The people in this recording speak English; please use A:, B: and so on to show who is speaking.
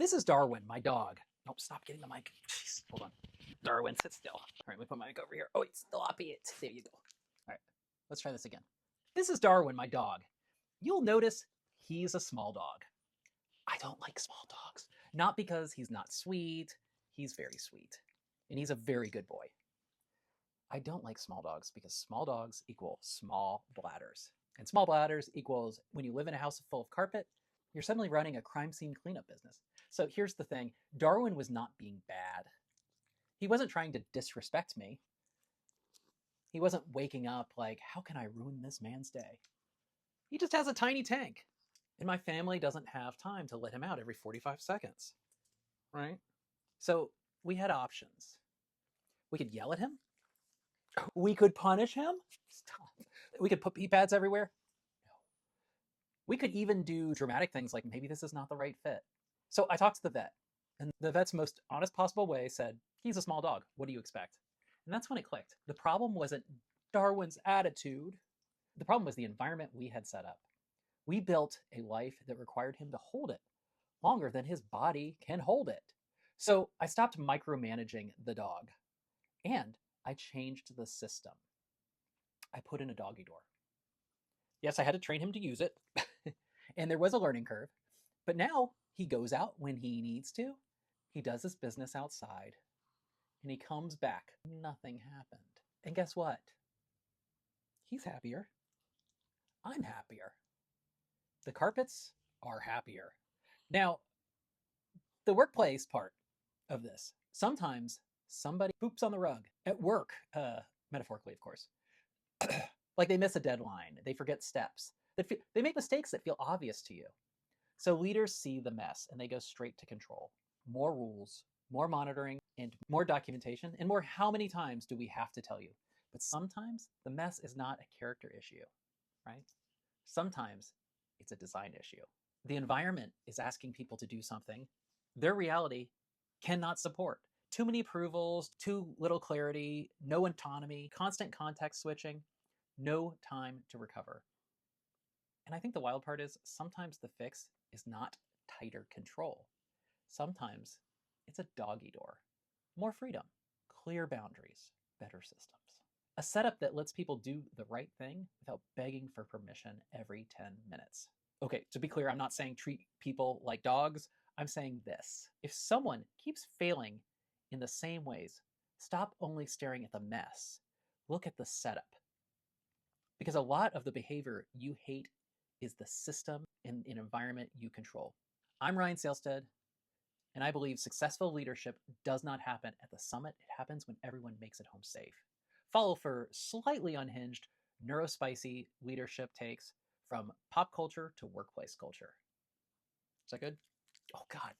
A: This is Darwin, my dog. Nope, stop getting the mic. Jeez, hold on. Darwin, sit still. All right, let me put my mic over here. Oh, it's still up it. There you go. All right, let's try this again. This is Darwin, my dog. You'll notice he's a small dog. I don't like small dogs. Not because he's not sweet. He's very sweet. And he's a very good boy. I don't like small dogs because small dogs equal small bladders. And small bladders equals when you live in a house full of carpet, you're suddenly running a crime scene cleanup business. So here's the thing. Darwin was not being bad. He wasn't trying to disrespect me. He wasn't waking up like, how can I ruin this man's day? He just has a tiny tank. And my family doesn't have time to let him out every 45 seconds. Right? So we had options. We could yell at him. We could punish him. Stop. We could put pee pads everywhere. No. We could even do dramatic things like maybe this is not the right fit. So I talked to the vet, and the vet's most honest possible way said, he's a small dog. What do you expect? And that's when it clicked. The problem wasn't Darwin's attitude. The problem was the environment we had set up. We built a life that required him to hold it longer than his body can hold it. So I stopped micromanaging the dog, and I changed the system. I put in a doggy door. Yes, I had to train him to use it, and there was a learning curve, but now he goes out when he needs to, he does his business outside, and he comes back. Nothing happened. And guess what? He's happier. I'm happier. The carpets are happier. Now, the workplace part of this, sometimes somebody poops on the rug at work, metaphorically, of course. Like they miss a deadline, they forget steps, they make mistakes that feel obvious to you. So leaders see the mess and they go straight to control. More rules, more monitoring, and more documentation, and more how many times do we have to tell you? But sometimes the mess is not a character issue, right? Sometimes it's a design issue. The environment is asking people to do something their reality cannot support. Too many approvals, too little clarity, no autonomy, constant context switching, no time to recover. And I think the wild part is sometimes the fix is not tighter control. Sometimes it's a doggy door. More freedom, clear boundaries, better systems. A setup that lets people do the right thing without begging for permission every 10 minutes. Okay, to be clear, I'm not saying treat people like dogs. I'm saying this. If someone keeps failing in the same ways, stop only staring at the mess. Look at the setup. Because a lot of the behavior you hate is the system and an environment you control. I'm Ryan Salestead, and I believe successful leadership does not happen at the summit. It happens when everyone makes it home safe. Follow for slightly unhinged, neurospicy leadership takes from pop culture to workplace culture. Is that good? Oh, God.